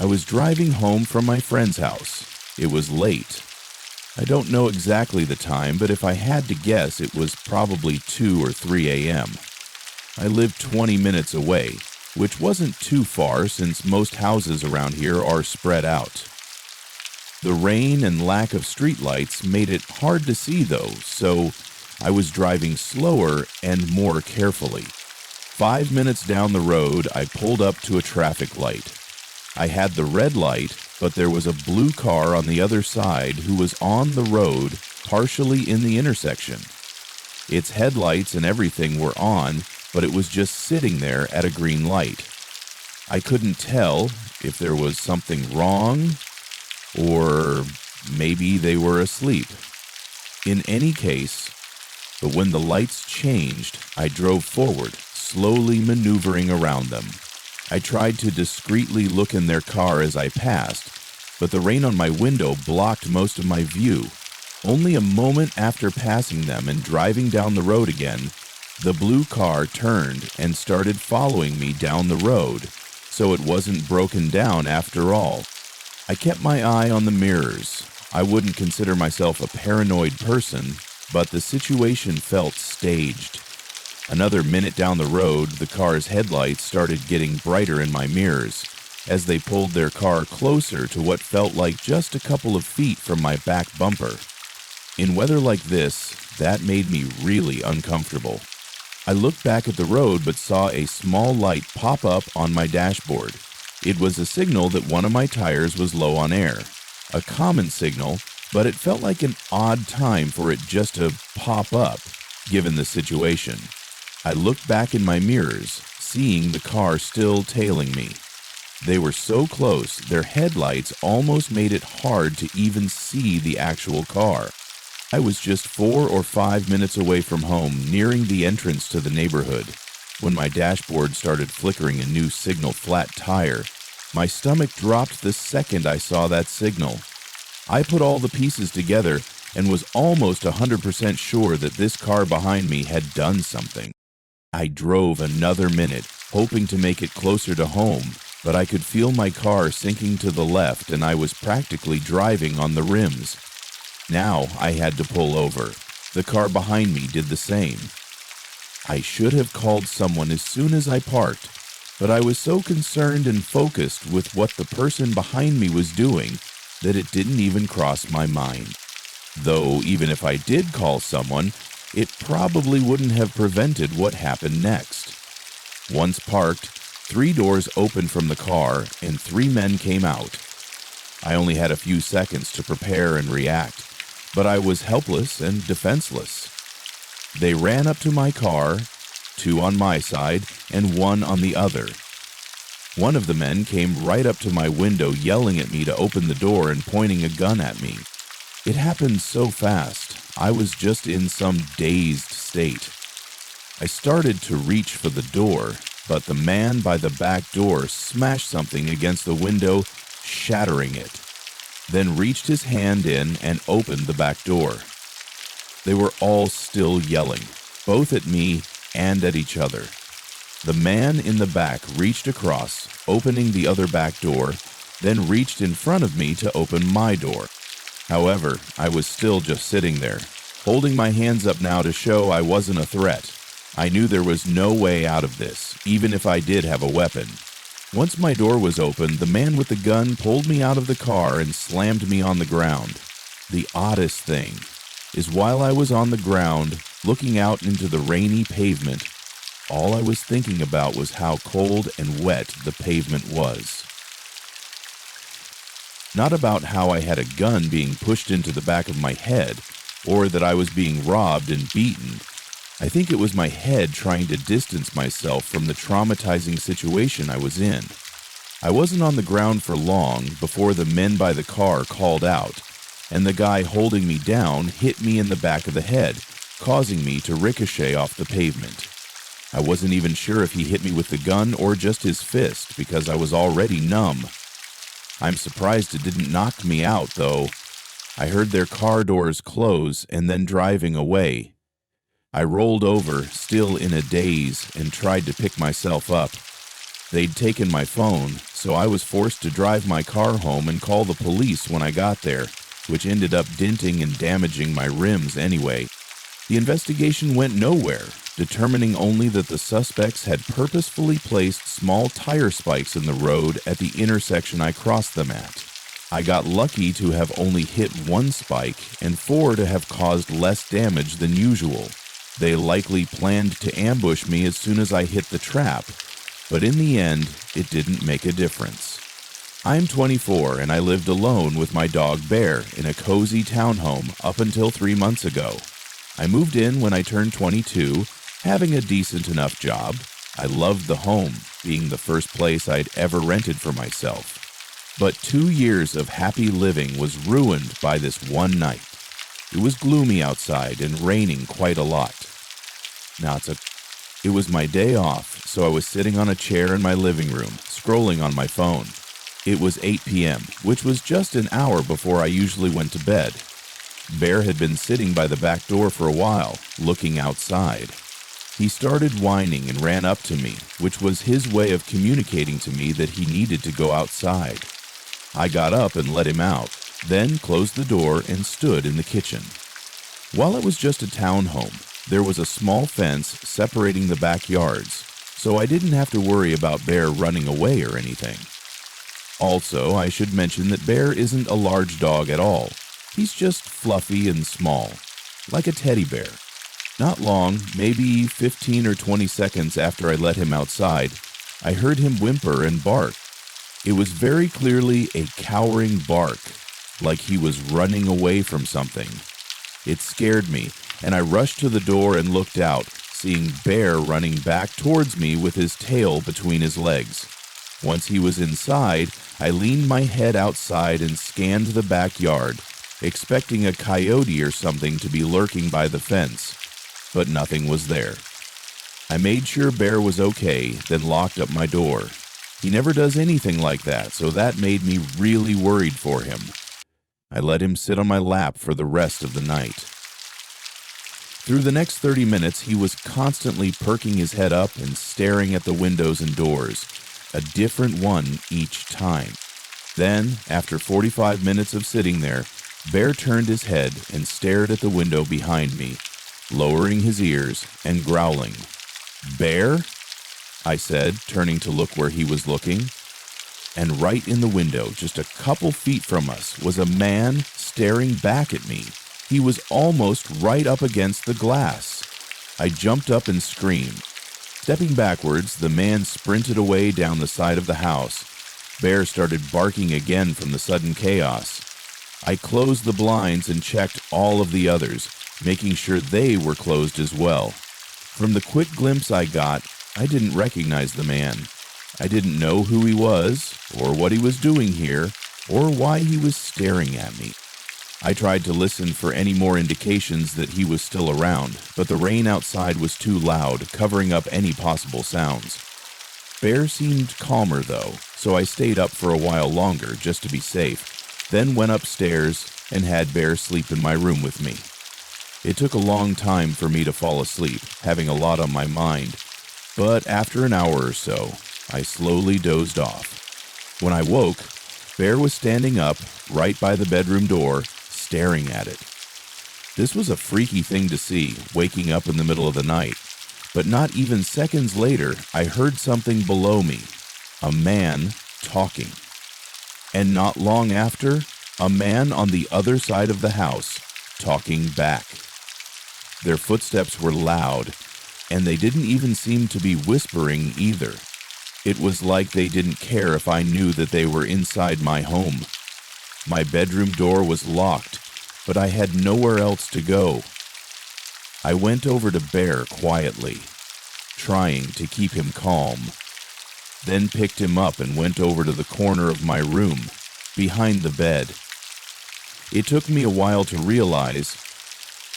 was driving home from my friend's house. It was late. I don't know exactly the time, but if I had to guess, it was probably 2 or 3 a.m. I lived 20 minutes away, which wasn't too far since most houses around here are spread out. The rain and lack of streetlights made it hard to see though, so I was driving slower and more carefully. 5 minutes down the road, I pulled up to a traffic light. I had the red light, but there was a blue car on the other side who was on the road, partially in the intersection. Its headlights and everything were on, but it was just sitting there at a green light. I couldn't tell if there was something wrong, or maybe they were asleep. In any case, but when the lights changed, I drove forward, slowly maneuvering around them. I tried to discreetly look in their car as I passed, but the rain on my window blocked most of my view. Only a moment after passing them and driving down the road again, the blue car turned and started following me down the road, so it wasn't broken down after all. I kept my eye on the mirrors. I wouldn't consider myself a paranoid person, but the situation felt staged. Another minute down the road, the car's headlights started getting brighter in my mirrors as they pulled their car closer to what felt like just a couple of feet from my back bumper. In weather like this, that made me really uncomfortable. I looked back at the road but saw a small light pop up on my dashboard. It was a signal that one of my tires was low on air. A common signal, but it felt like an odd time for it just to pop up, given the situation. I looked back in my mirrors, seeing the car still tailing me. They were so close, their headlights almost made it hard to even see the actual car. I was just 4 or 5 minutes away from home, nearing the entrance to the neighborhood, when my dashboard started flickering a new signal flat tire. My stomach dropped the second I saw that signal. I put all the pieces together and was almost 100% sure that this car behind me had done something. I drove another minute, hoping to make it closer to home, but I could feel my car sinking to the left and I was practically driving on the rims. Now I had to pull over. The car behind me did the same. I should have called someone as soon as I parked, but I was so concerned and focused with what the person behind me was doing that it didn't even cross my mind. Though even if I did call someone, it probably wouldn't have prevented what happened next. Once parked, 3 doors opened from the car and 3 men came out. I only had a few seconds to prepare and react, but I was helpless and defenseless. They ran up to my car, 2 on my side and 1 on the other. One of the men came right up to my window yelling at me to open the door and pointing a gun at me. It happened so fast, I was just in some dazed state. I started to reach for the door, but the man by the back door smashed something against the window, shattering it, then reached his hand in and opened the back door. They were all still yelling, both at me and at each other. The man in the back reached across, opening the other back door, then reached in front of me to open my door. However, I was still just sitting there, holding my hands up now to show I wasn't a threat. I knew there was no way out of this, even if I did have a weapon. Once my door was open, the man with the gun pulled me out of the car and slammed me on the ground. The oddest thing is while I was on the ground, looking out into the rainy pavement, all I was thinking about was how cold and wet the pavement was. Not about how I had a gun being pushed into the back of my head, or that I was being robbed and beaten. I think it was my head trying to distance myself from the traumatizing situation I was in. I wasn't on the ground for long before the men by the car called out, and the guy holding me down hit me in the back of the head, causing me to ricochet off the pavement. I wasn't even sure if he hit me with the gun or just his fist because I was already numb. I'm surprised it didn't knock me out, though. I heard their car doors close and then driving away. I rolled over, still in a daze, and tried to pick myself up. They'd taken my phone, so I was forced to drive my car home and call the police when I got there, which ended up denting and damaging my rims anyway. The investigation went nowhere, determining only that the suspects had purposefully placed small tire spikes in the road at the intersection I crossed them at. I got lucky to have only hit one spike and 4 to have caused less damage than usual. They likely planned to ambush me as soon as I hit the trap, but in the end, it didn't make a difference. I'm 24 and I lived alone with my dog Bear in a cozy townhome up until 3 months ago. I moved in when I turned 22, having a decent enough job. I loved the home, being the first place I'd ever rented for myself. But 2 years of happy living was ruined by this one night. It was gloomy outside and raining quite a lot. It was my day off, so I was sitting on a chair in my living room, scrolling on my phone. It was 8 p.m., which was just an hour before I usually went to bed. Bear had been sitting by the back door for a while, looking outside. He started whining and ran up to me, which was his way of communicating to me that he needed to go outside. I got up and let him out, then closed the door and stood in the kitchen. While it was just a townhome, there was a small fence separating the backyards, so I didn't have to worry about Bear running away or anything. Also, I should mention that Bear isn't a large dog at all. He's just fluffy and small, like a teddy bear. Not long, maybe 15 or 20 seconds after I let him outside, I heard him whimper and bark. It was very clearly a cowering bark, like he was running away from something. It scared me, and I rushed to the door and looked out, seeing Bear running back towards me with his tail between his legs. Once he was inside, I leaned my head outside and scanned the backyard, expecting a coyote or something to be lurking by the fence, but nothing was there. I made sure Bear was okay, then locked up my door. He never does anything like that, so that made me really worried for him. I let him sit on my lap for the rest of the night. Through the next 30 minutes, he was constantly perking his head up and staring at the windows and doors, a different one each time. Then, after 45 minutes of sitting there, Bear turned his head and stared at the window behind me, lowering his ears and growling. "Bear?" I said, turning to look where he was looking. And right in the window, just a couple feet from us, was a man staring back at me. He was almost right up against the glass. I jumped up and screamed. Stepping backwards, the man sprinted away down the side of the house. Bear started barking again from the sudden chaos. I closed the blinds and checked all of the others, making sure they were closed as well. From the quick glimpse I got, I didn't recognize the man. I didn't know who he was, or what he was doing here, or why he was staring at me. I tried to listen for any more indications that he was still around, but the rain outside was too loud, covering up any possible sounds. Bear seemed calmer, though, so I stayed up for a while longer just to be safe, then went upstairs and had Bear sleep in my room with me. It took a long time for me to fall asleep, having a lot on my mind, but after an hour or so, I slowly dozed off. When I woke, Bear was standing up right by the bedroom door, staring at it. This was a freaky thing to see, waking up in the middle of the night, but not even seconds later, I heard something below me, a man talking. And not long after, a man on the other side of the house talking back. Their footsteps were loud, and they didn't even seem to be whispering either. It was like they didn't care if I knew that they were inside my home. My bedroom door was locked, but I had nowhere else to go. I went over to Bear quietly, trying to keep him calm, then picked him up and went over to the corner of my room, behind the bed. It took me a while to realize,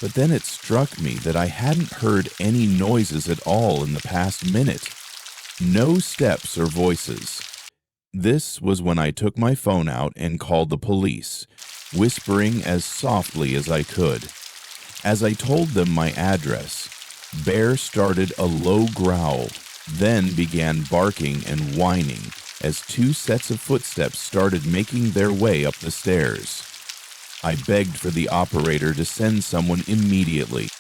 but then it struck me that I hadn't heard any noises at all in the past minute. No steps or voices. This was when I took my phone out and called the police, whispering as softly as I could. As I told them my address, Bear started a low growl, then began barking and whining as two sets of footsteps started making their way up the stairs. I begged for the operator to send someone immediately.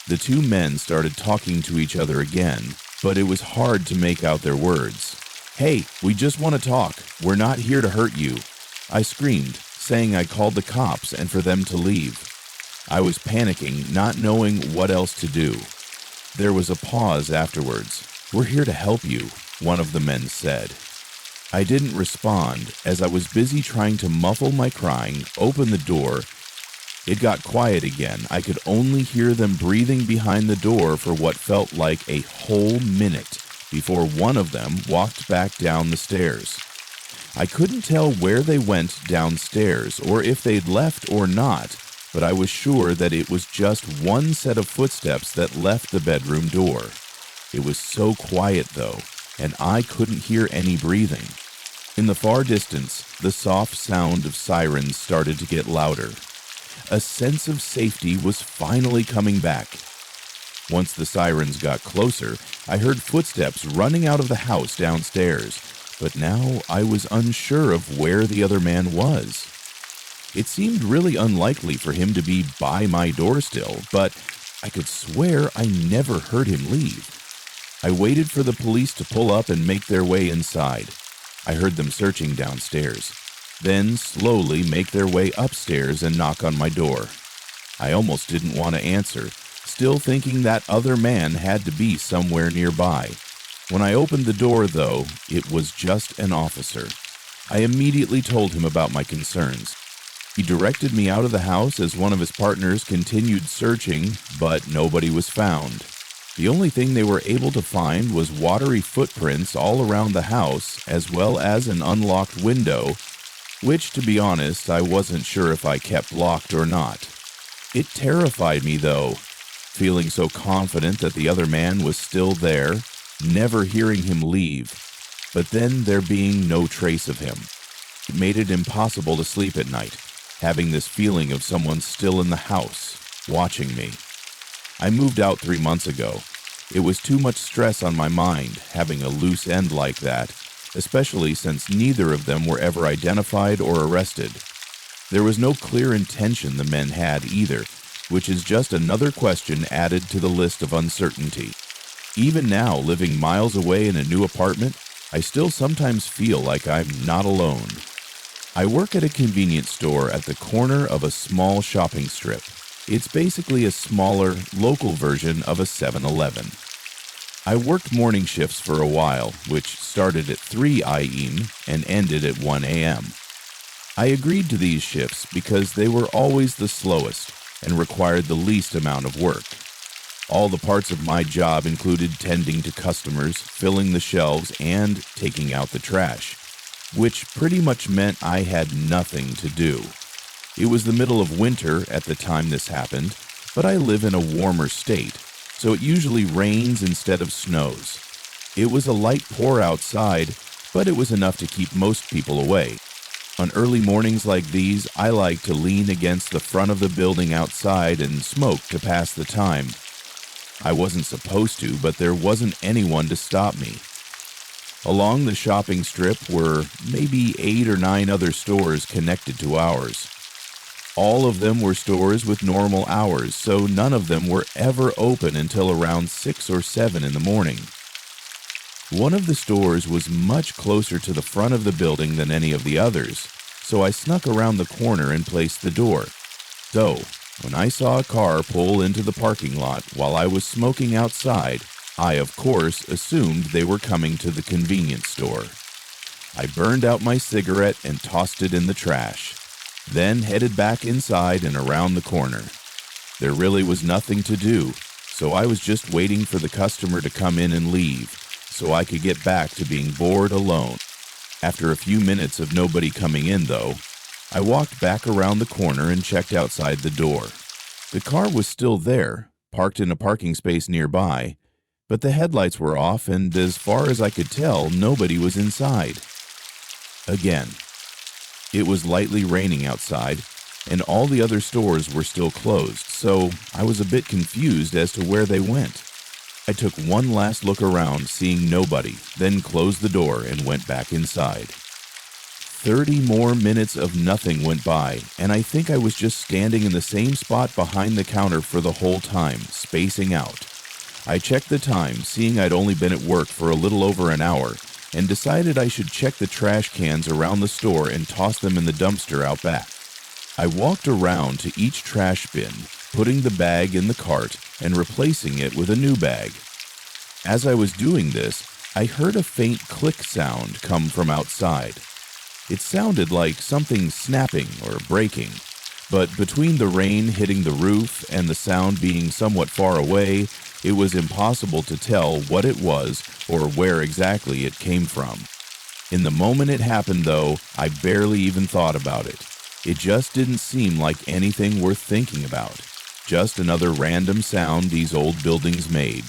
The two men started talking to each other again, but it was hard to make out their words. "Hey, we just want to talk. We're not here to hurt you," I screamed, saying I called the cops and for them to leave. I was panicking, not knowing what else to do. There was a pause afterwards. "We're here to help you," one of the men said. I didn't respond as I was busy trying to muffle my crying, open the door. It got quiet again. I could only hear them breathing behind the door for what felt like a whole minute before one of them walked back down the stairs. I couldn't tell where they went downstairs or if they'd left or not, but I was sure that it was just one set of footsteps that left the bedroom door. It was so quiet though, and I couldn't hear any breathing. In the far distance, the soft sound of sirens started to get louder. A sense of safety was finally coming back. Once the sirens got closer, I heard footsteps running out of the house downstairs, but now I was unsure of where the other man was. It seemed really unlikely for him to be by my door still, but I could swear I never heard him leave. I waited for the police to pull up and make their way inside. I heard them searching downstairs, then slowly make their way upstairs and knock on my door. I almost didn't want to answer, still thinking that other man had to be somewhere nearby. When I opened the door, though, it was just an officer. I immediately told him about my concerns. He directed me out of the house as one of his partners continued searching, but nobody was found. The only thing they were able to find was watery footprints all around the house, as well as an unlocked window, which, to be honest, I wasn't sure if I kept locked or not. It terrified me, though, feeling so confident that the other man was still there, never hearing him leave, but then there being no trace of him. It made it impossible to sleep at night, having this feeling of someone still in the house, watching me. I moved out 3 months ago. It was too much stress on my mind, having a loose end like that, especially since neither of them were ever identified or arrested. There was no clear intention the men had either, which is just another question added to the list of uncertainty. Even now, living miles away in a new apartment, I still sometimes feel like I'm not alone. I work at a convenience store at the corner of a small shopping strip. It's basically a smaller, local version of a 7-Eleven. I worked morning shifts for a while, which started at 3 a.m. and ended at 1 a.m. I agreed to these shifts because they were always the slowest and required the least amount of work. All the parts of my job included tending to customers, filling the shelves, and taking out the trash, which pretty much meant I had nothing to do. It was the middle of winter at the time this happened, but I live in a warmer state, so it usually rains instead of snows. It was a light pour outside, but it was enough to keep most people away. On early mornings like these, I like to lean against the front of the building outside and smoke to pass the time. I wasn't supposed to, but there wasn't anyone to stop me. Along the shopping strip were maybe 8 or 9 other stores connected to ours. All of them were stores with normal hours, so none of them were ever open until around 6 or 7 in the morning. One of the stores was much closer to the front of the building than any of the others, so I snuck around the corner and placed the door. So, when I saw a car pull into the parking lot while I was smoking outside, I, of course, assumed they were coming to the convenience store. I burned out my cigarette and tossed it in the trash, then headed back inside and around the corner. There really was nothing to do, so I was just waiting for the customer to come in and leave, so I could get back to being bored alone. After a few minutes of nobody coming in, though, I walked back around the corner and checked outside the door. The car was still there, parked in a parking space nearby, but the headlights were off, and as far as I could tell, nobody was inside. Again, it was lightly raining outside, and all the other stores were still closed, so I was a bit confused as to where they went. I took one last look around, seeing nobody, then closed the door and went back inside. 30 more minutes of nothing went by, and I think I was just standing in the same spot behind the counter for the whole time, spacing out. I checked the time, seeing I'd only been at work for a little over an hour, and decided I should check the trash cans around the store and toss them in the dumpster out back. I walked around to each trash bin, putting the bag in the cart and replacing it with a new bag. As I was doing this, I heard a faint click sound come from outside. It sounded like something snapping or breaking, but between the rain hitting the roof and the sound being somewhat far away, it was impossible to tell what it was or where exactly it came from. In the moment it happened, though, I barely even thought about it. It just didn't seem like anything worth thinking about. Just another random sound these old buildings made.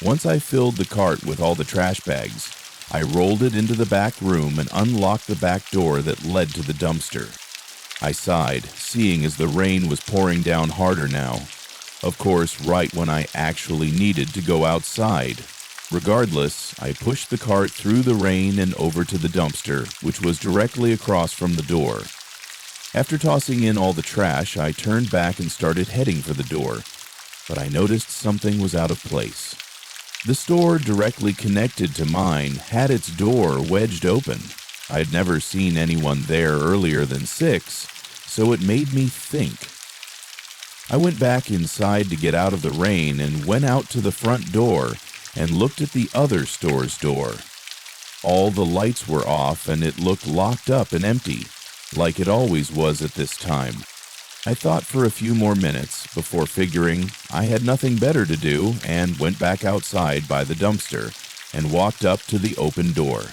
Once I filled the cart with all the trash bags, I rolled it into the back room and unlocked the back door that led to the dumpster. I sighed, seeing as the rain was pouring down harder now. Of course, right when I actually needed to go outside. Regardless, I pushed the cart through the rain and over to the dumpster, which was directly across from the door. After tossing in all the trash, I turned back and started heading for the door, but I noticed something was out of place. The store directly connected to mine had its door wedged open. I had never seen anyone there earlier than 6, so it made me think. I went back inside to get out of the rain and went out to the front door and looked at the other store's door. All the lights were off and it looked locked up and empty, like it always was at this time. I thought for a few more minutes before figuring I had nothing better to do and went back outside by the dumpster and walked up to the open door.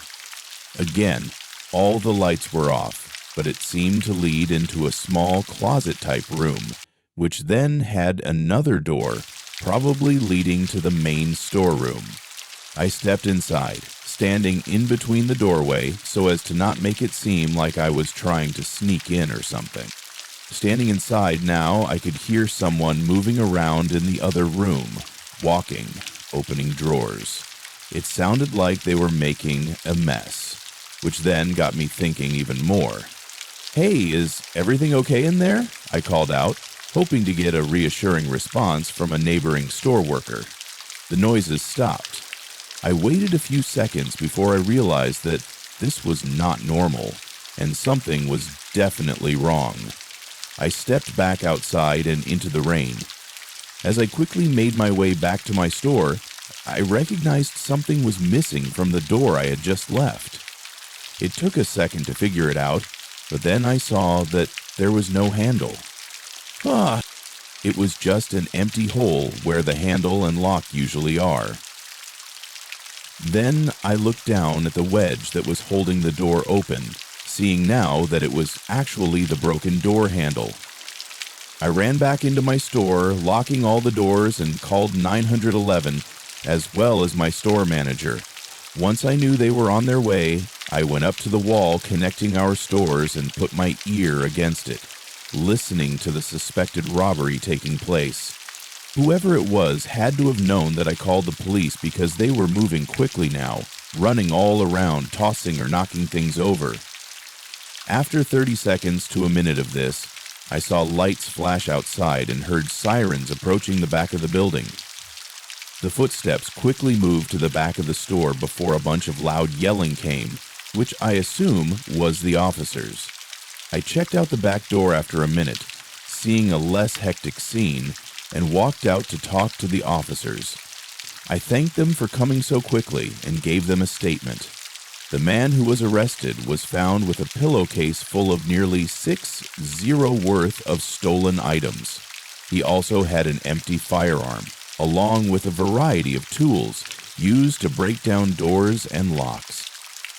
Again, all the lights were off, but it seemed to lead into a small closet-type room, which then had another door, probably leading to the main storeroom. I stepped inside, standing in between the doorway so as to not make it seem like I was trying to sneak in or something. Standing inside now, I could hear someone moving around in the other room, walking, opening drawers. It sounded like they were making a mess, which then got me thinking even more. "Hey, is everything okay in there?" I called out, hoping to get a reassuring response from a neighboring store worker. The noises stopped. I waited a few seconds before I realized that this was not normal, and something was definitely wrong. I stepped back outside and into the rain. As I quickly made my way back to my store, I recognized something was missing from the door I had just left. It took a second to figure it out, but then I saw that there was no handle. It was just an empty hole where the handle and lock usually are. Then I looked down at the wedge that was holding the door open, seeing now that it was actually the broken door handle. I ran back into my store, locking all the doors, and called 911, as well as my store manager. Once I knew they were on their way, I went up to the wall connecting our stores and put my ear against it, listening to the suspected robbery taking place. Whoever it was had to have known that I called the police because they were moving quickly now, running all around, tossing or knocking things over. After 30 seconds to a minute of this, I saw lights flash outside and heard sirens approaching the back of the building. The footsteps quickly moved to the back of the store before a bunch of loud yelling came, which I assume was the officers. I checked out the back door after a minute, seeing a less hectic scene, and walked out to talk to the officers. I thanked them for coming so quickly and gave them a statement. The man who was arrested was found with a pillowcase full of nearly $6,000 worth of stolen items. He also had an empty firearm, along with a variety of tools used to break down doors and locks.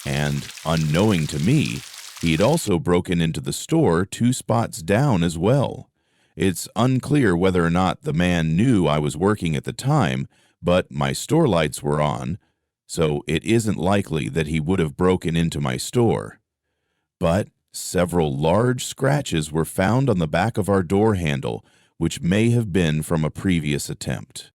And, unknowing to me, he had also broken into the store 2 spots down as well. It's unclear whether or not the man knew I was working at the time, but my store lights were on, so it isn't likely that he would have broken into my store. But several large scratches were found on the back of our door handle, which may have been from a previous attempt.